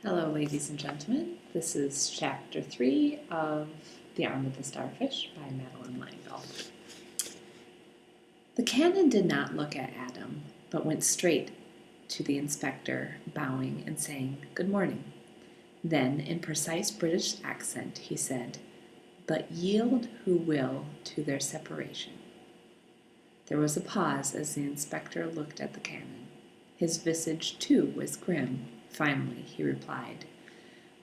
Hello, ladies and gentlemen. This is Chapter 3 of The Arm of the Starfish by Madeleine. The canon did not look at Adam, but went straight to the inspector, bowing and saying, "Good morning." Then, in precise British accent, he said, "But yield who will to their separation." There was a pause as the inspector looked at the canon. His visage, too, was grim. Finally, he replied,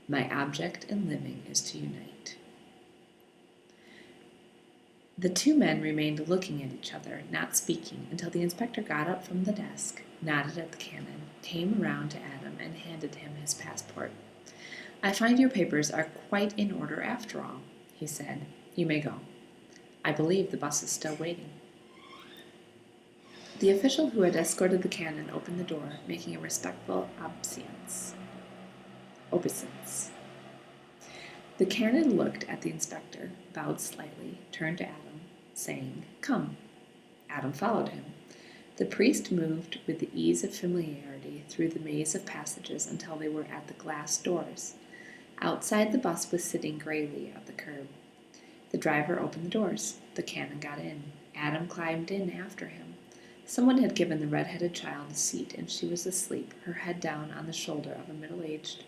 "My object in living is to unite." The two men remained looking at each other, not speaking, until the inspector got up from the desk, nodded at the canon, came around to Adam, and handed him his passport. "I find your papers are quite in order after all," he said. "You may go. I believe the bus is still waiting." The official who had escorted the canon opened the door, making a respectful obeisance. The canon looked at the inspector, bowed slightly, turned to Adam, saying, "Come." Adam followed him. The priest moved with the ease of familiarity through the maze of passages until they were at the glass doors. Outside, the bus was sitting grayly at the curb. The driver opened the doors. The canon got in. Adam climbed in after him. Someone had given the red-headed child a seat, and she was asleep, her head down on the shoulder of a middle-aged,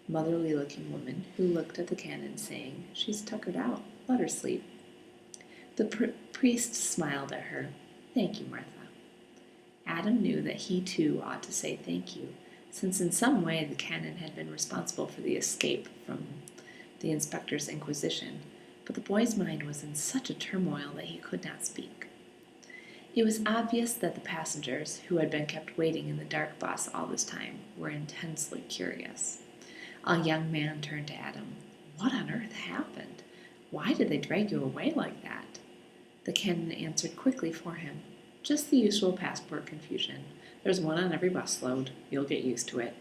motherly-looking woman who looked at the canon, saying, "She's tuckered out. Let her sleep." The priest smiled at her. "Thank you, Martha." Adam knew that he, too, ought to say thank you, since in some way the canon had been responsible for the escape from the inspector's inquisition, but the boy's mind was in such a turmoil that he could not speak. It was obvious that the passengers, who had been kept waiting in the dark bus all this time, were intensely curious. A young man turned to Adam. "What on earth happened? Why did they drag you away like that?" The canon answered quickly for him. "Just the usual passport confusion. There's one on every busload. You'll get used to it."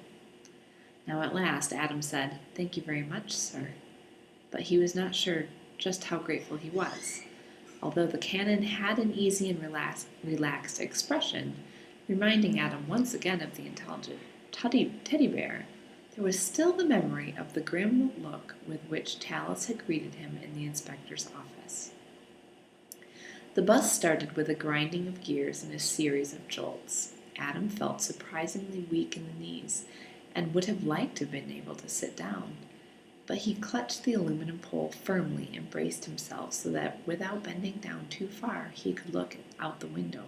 Now at last Adam said, "Thank you very much, sir." But he was not sure just how grateful he was. Although the canon had an easy and relaxed expression, reminding Adam once again of the intelligent teddy bear, there was still the memory of the grim look with which Tallis had greeted him in the inspector's office. The bus started with a grinding of gears and a series of jolts. Adam felt surprisingly weak in the knees and would have liked to have been able to sit down, but he clutched the aluminum pole firmly and braced himself so that without bending down too far he could look out the window.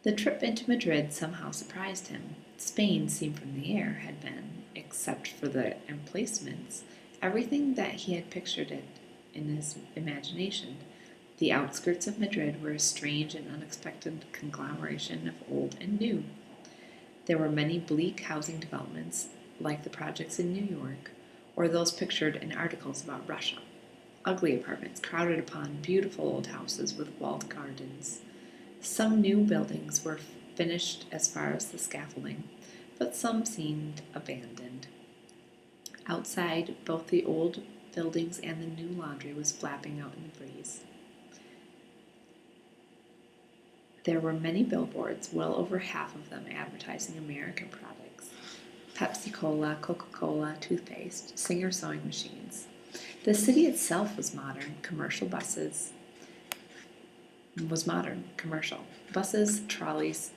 The trip into Madrid somehow surprised him. Spain, seen from the air, had been, except for the emplacements, everything that he had pictured it in his imagination. The outskirts of Madrid were a strange and unexpected conglomeration of old and new. There were many bleak housing developments, like the projects in New York, or those pictured in articles about Russia. Ugly apartments crowded upon beautiful old houses with walled gardens. Some new buildings were finished as far as the scaffolding, but some seemed abandoned. Outside, both the old buildings and the new laundry was flapping out in the breeze. There were many billboards, well over half of them advertising American products: Pepsi-Cola, Coca-Cola, toothpaste, Singer sewing machines. The city itself was modern, commercial. Buses, trolleys,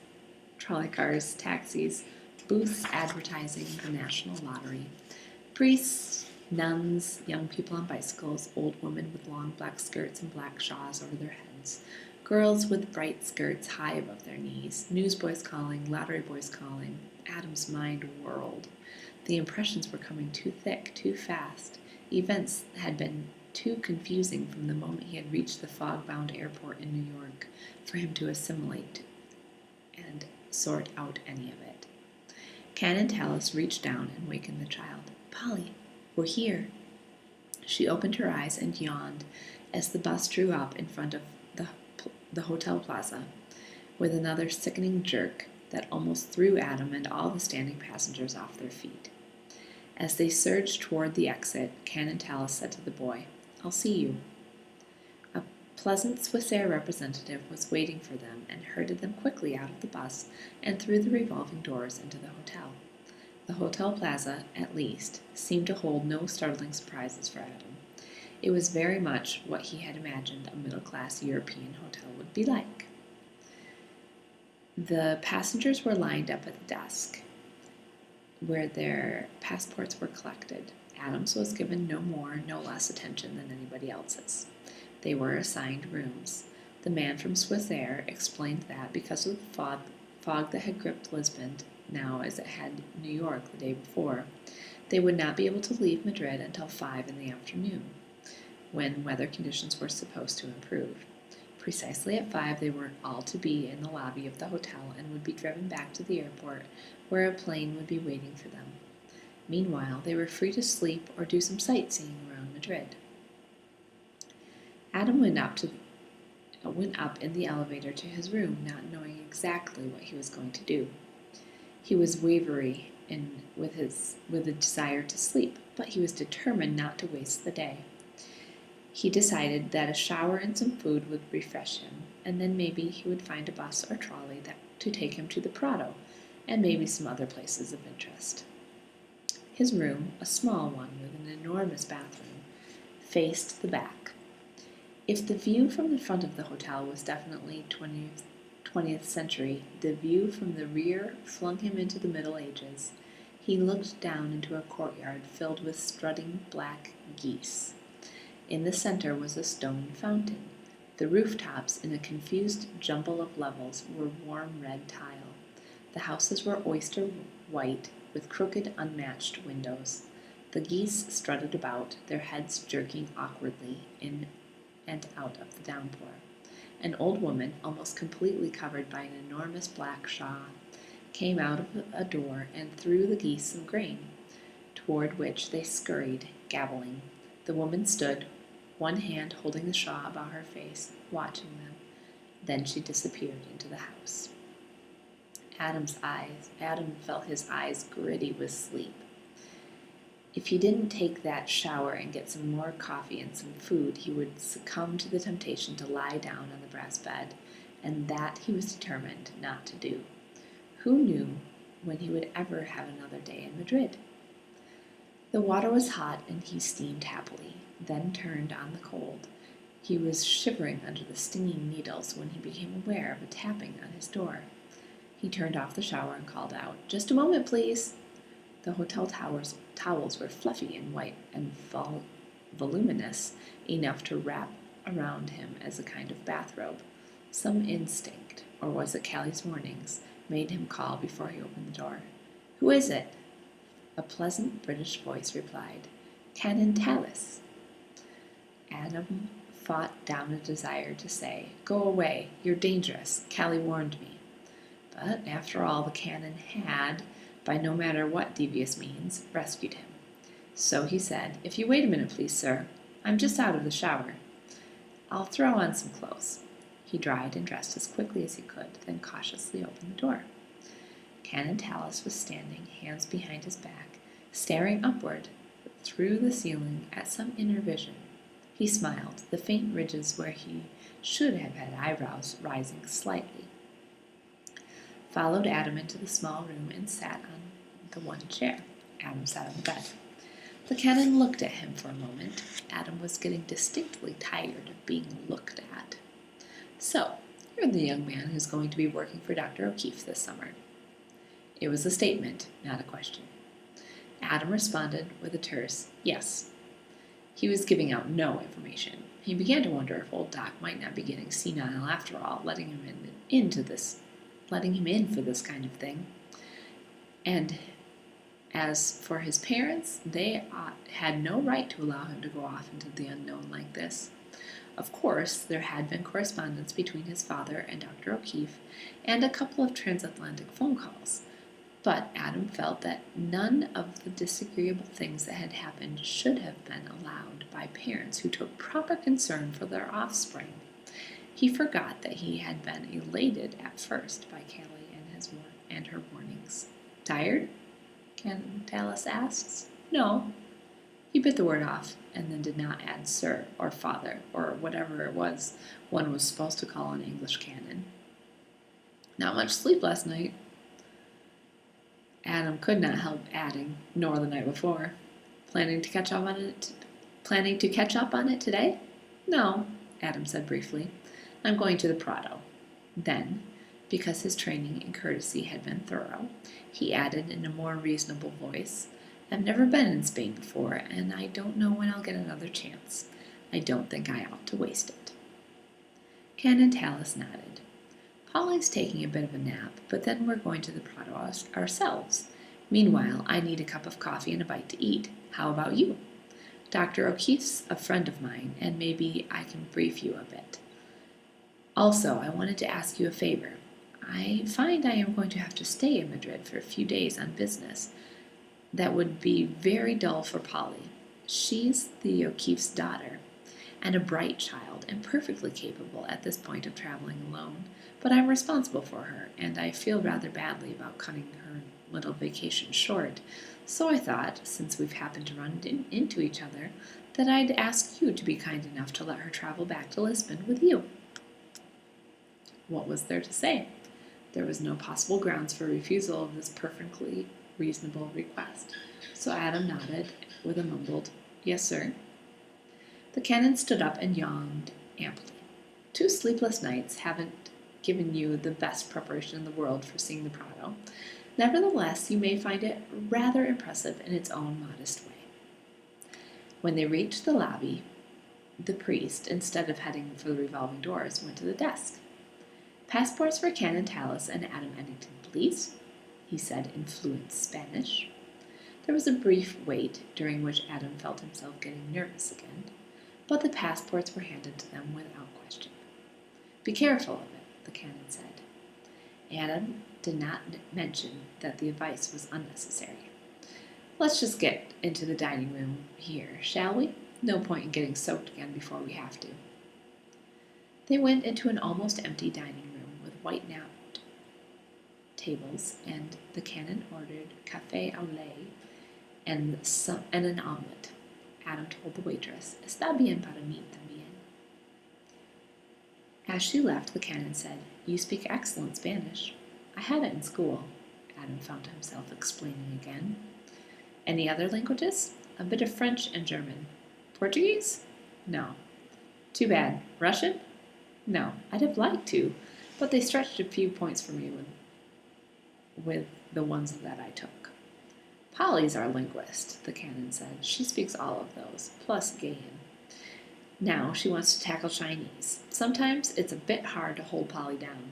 trolley cars, taxis, booths advertising the National Lottery, priests, nuns, young people on bicycles, old women with long black skirts and black shawls over their heads, girls with bright skirts high above their knees, newsboys calling, lottery boys calling. Adam's mind whirled. The impressions were coming too thick, too fast. Events had been too confusing from the moment he had reached the fog-bound airport in New York for him to assimilate and sort out any of it. Canon Tallis reached down and wakened the child. "Polly, we're here." She opened her eyes and yawned as the bus drew up in front of the hotel plaza with another sickening jerk that almost threw Adam and all the standing passengers off their feet. As they surged toward the exit, Canon Tallis said to the boy, "I'll see you." A pleasant Swissair representative was waiting for them and herded them quickly out of the bus and through the revolving doors into the hotel. The hotel plaza, at least, seemed to hold no startling surprises for Adam. It was very much what he had imagined a middle-class European hotel would be like. The passengers were lined up at the desk where their passports were collected. Adams was given no more, no less attention than anybody else's. They were assigned rooms. The man from Swiss Air explained that because of the fog that had gripped Lisbon now as it had New York the day before, they would not be able to leave Madrid until 5 in the afternoon, when weather conditions were supposed to improve. Precisely at 5 they were all to be in the lobby of the hotel and would be driven back to the airport, where a plane would be waiting for them. Meanwhile, they were free to sleep or do some sightseeing around Madrid. Adam went up in the elevator to his room, not knowing exactly what he was going to do. He was wavering with a desire to sleep, but he was determined not to waste the day. He decided that a shower and some food would refresh him, and then maybe he would find a bus or trolley to take him to the Prado, and maybe some other places of interest. His room, a small one with an enormous bathroom, faced the back. If the view from the front of the hotel was definitely 20th century, the view from the rear flung him into the Middle Ages. He looked down into a courtyard filled with strutting black geese. In the center was a stone fountain. The rooftops, in a confused jumble of levels, were warm red tile. The houses were oyster white, with crooked, unmatched windows. The geese strutted about, their heads jerking awkwardly in and out of the downpour. An old woman, almost completely covered by an enormous black shawl, came out of a door and threw the geese some grain, toward which they scurried, gabbling. The woman stood, one hand holding the shawl about her face, watching them. Then she disappeared into the house. Adam felt his eyes gritty with sleep. If he didn't take that shower and get some more coffee and some food, he would succumb to the temptation to lie down on the brass bed, and that he was determined not to do. Who knew when he would ever have another day in Madrid? The water was hot, and he steamed happily, then turned on the cold. He was shivering under the stinging needles when he became aware of a tapping on his door. He turned off the shower and called out, "Just a moment, please." The hotel towels were fluffy and white and voluminous enough to wrap around him as a kind of bathrobe. Some instinct, or was it Callie's warnings, made him call before he opened the door. "Who is it?" A pleasant British voice replied, "Canon Tallis." Adam fought down a desire to say, "Go away, you're dangerous, Callie warned me." But after all, the canon had, by no matter what devious means, rescued him. So he said, "If you wait a minute, please, sir. I'm just out of the shower. I'll throw on some clothes." He dried and dressed as quickly as he could, then cautiously opened the door. Canon Tallis was standing, hands behind his back, staring upward through the ceiling at some inner vision. He smiled, the faint ridges where he should have had eyebrows rising slightly. Followed Adam into the small room and sat on the one chair. Adam sat on the bed. The canon looked at him for a moment. Adam was getting distinctly tired of being looked at. "So, you're the young man who's going to be working for Dr. O'Keefe this summer." It was a statement, not a question. Adam responded with a terse yes. He was giving out no information. He began to wonder if old Doc might not be getting senile after all, letting him in for this kind of thing. And as for his parents, they had no right to allow him to go off into the unknown like this. Of course, there had been correspondence between his father and Dr. O'Keefe, and a couple of transatlantic phone calls. But Adam felt that none of the disagreeable things that had happened should have been allowed by parents who took proper concern for their offspring. He forgot that he had been elated at first by Callie and her warnings. "Tired?" Canon Tallis asks. "No." He bit the word off, and then did not add sir or father or whatever it was one was supposed to call an English canon. "Not much sleep last night." Adam could not help adding, nor the night before. Planning to catch up on it? Planning to catch up on it today? No, Adam said briefly. I'm going to the Prado. Then, because his training and courtesy had been thorough, he added in a more reasonable voice, I've never been in Spain before, and I don't know when I'll get another chance. I don't think I ought to waste it. Canon Tallis nodded. Polly's taking a bit of a nap, but then we're going to the Prado ourselves. Meanwhile, I need a cup of coffee and a bite to eat. How about you? Dr. O'Keefe's a friend of mine, and maybe I can brief you a bit. Also, I wanted to ask you a favor. I find I am going to have to stay in Madrid for a few days on business. That would be very dull for Polly. She's the O'Keefe's daughter, and a bright child, and perfectly capable at this point of traveling alone. But I'm responsible for her, and I feel rather badly about cutting her little vacation short. So I thought, since we've happened to run into each other, that I'd ask you to be kind enough to let her travel back to Lisbon with you. What was there to say? There was no possible grounds for refusal of this perfectly reasonable request. So Adam nodded with a mumbled, Yes, sir. The canon stood up and yawned amply. 2 sleepless nights haven't given you the best preparation in the world for seeing the Prado. Nevertheless, you may find it rather impressive in its own modest way. When they reached the lobby, the priest, instead of heading for the revolving doors, went to the desk. Passports for Canon Tallis and Adam Ennington, please, he said in fluent Spanish. There was a brief wait, during which Adam felt himself getting nervous again, but the passports were handed to them without question. Be careful of it, the canon said. Adam did not mention that the advice was unnecessary. Let's just get into the dining room here, shall we? No point in getting soaked again before we have to. They went into an almost empty dining room with white-napped tables, and the canon ordered café au lait and an omelet. Adam told the waitress, Está bien para mí también. As she left, the canon said, You speak excellent Spanish. I had it in school. Adam found himself explaining again. Any other languages? A bit of French and German. Portuguese? No. Too bad. Russian? No. I'd have liked to, but they stretched a few points for me with the ones that I took. Polly's our linguist, the canon said. She speaks all of those, plus Gaian. Now she wants to tackle Chinese. Sometimes it's a bit hard to hold Polly down.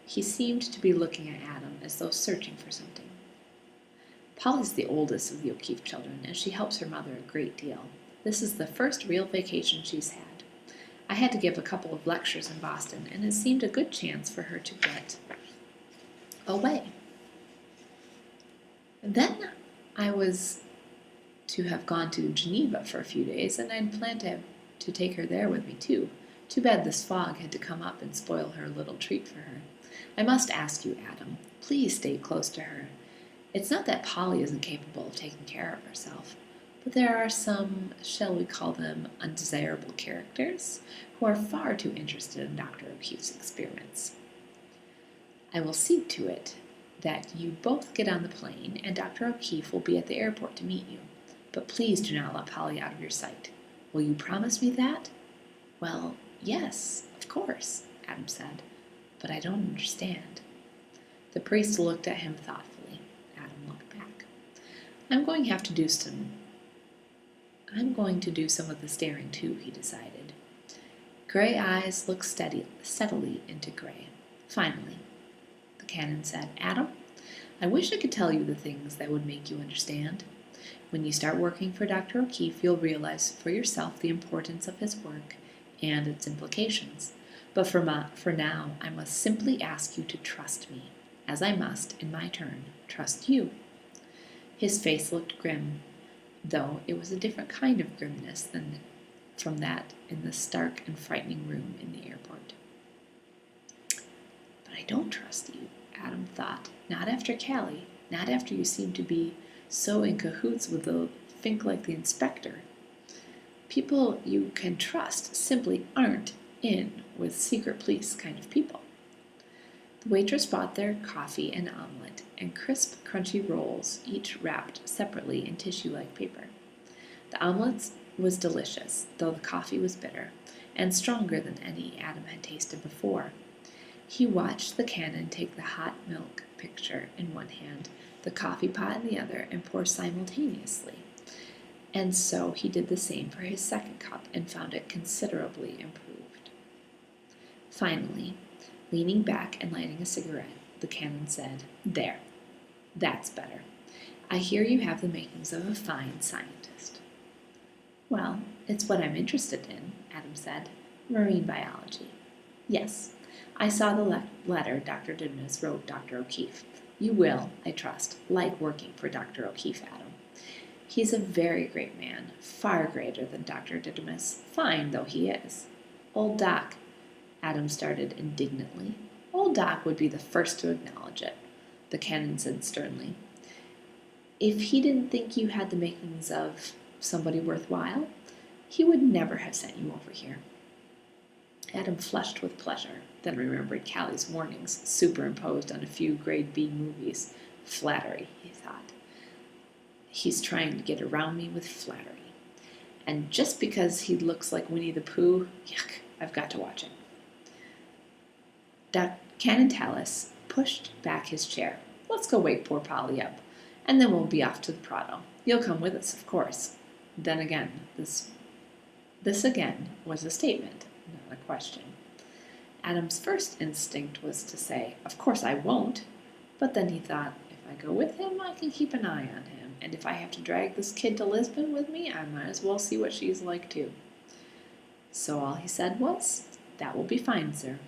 He seemed to be looking at Adam as though searching for something. Polly's the oldest of the O'Keefe children, and she helps her mother a great deal. This is the first real vacation she's had. I had to give a couple of lectures in Boston, and it seemed a good chance for her to get away. And then I was to have gone to Geneva for a few days, and I'd planned to take her there with me, too. Too bad this fog had to come up and spoil her little treat for her. I must ask you, Adam, please stay close to her. It's not that Polly isn't capable of taking care of herself, but there are some, shall we call them, undesirable characters who are far too interested in Dr. O'Keefe's experiments. I will see to it that you both get on the plane, and Dr. O'Keefe will be at the airport to meet you. But please do not let Polly out of your sight. Will you promise me that? Well, yes, of course, Adam said, but I don't understand. The priest looked at him thoughtfully. Adam looked back. I'm going to do some of the staring too, he decided. Gray eyes looked steadily into gray. Finally, the canon said, Adam, I wish I could tell you the things that would make you understand. When you start working for Dr. O'Keefe, you'll realize for yourself the importance of his work and its implications. But for now, I must simply ask you to trust me, as I must, in my turn, trust you. His face looked grim, though it was a different kind of grimness than from that in the stark and frightening room in the airport. But I don't trust you, Adam thought. Not after Callie, not after you seem to be so in cahoots with the Fink like the inspector. People you can trust simply aren't in with secret police kind of people. The waitress brought their coffee and omelet, and crisp, crunchy rolls, each wrapped separately in tissue-like paper. The omelet was delicious, though the coffee was bitter, and stronger than any Adam had tasted before. He watched the canon take the hot milk pitcher in one hand, the coffee pot in the other, and pour simultaneously. And so he did the same for his second cup and found it considerably improved. Finally, leaning back and lighting a cigarette, the canon said, "There, that's better. I hear you have the makings of a fine scientist." "Well, it's what I'm interested in," Adam said. "Marine biology." "Yes, I saw the letter Dr. Didymus wrote Dr. O'Keefe. You will, I trust, like working for Dr. O'Keefe, Adam. He's a very great man, far greater than Dr. Didymus, fine though he is." "Old Doc," Adam started indignantly. "Old Doc would be the first to acknowledge it," the canon said sternly. "If he didn't think you had the makings of somebody worthwhile, he would never have sent you over here." Adam flushed with pleasure, then remembered Callie's warnings, superimposed on a few grade B movies. Flattery, he thought. He's trying to get around me with flattery. And just because he looks like Winnie the Pooh, yuck, I've got to watch it. Canon Tallis pushed back his chair. "Let's go wake poor Polly up, and then we'll be off to the Prado. You'll come with us, of course." Then again, this again was a statement, not a question. Adam's first instinct was to say, "Of course I won't," but then he thought, if I go with him, I can keep an eye on him, and if I have to drag this kid to Lisbon with me, I might as well see what she's like too. So all he said was, "That will be fine, sir."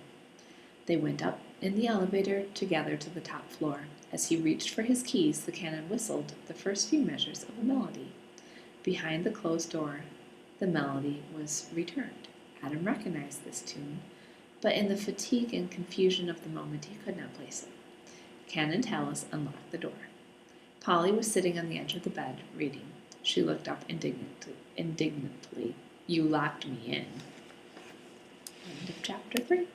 They went up in the elevator together to the top floor. As he reached for his keys, the canon whistled the first few measures of a melody. Behind the closed door, the melody was returned. Adam recognized this tune, but in the fatigue and confusion of the moment he could not place it. Canon Tallis unlocked the door. Polly was sitting on the edge of the bed, reading. She looked up indignantly. "You locked me in." End of chapter 3.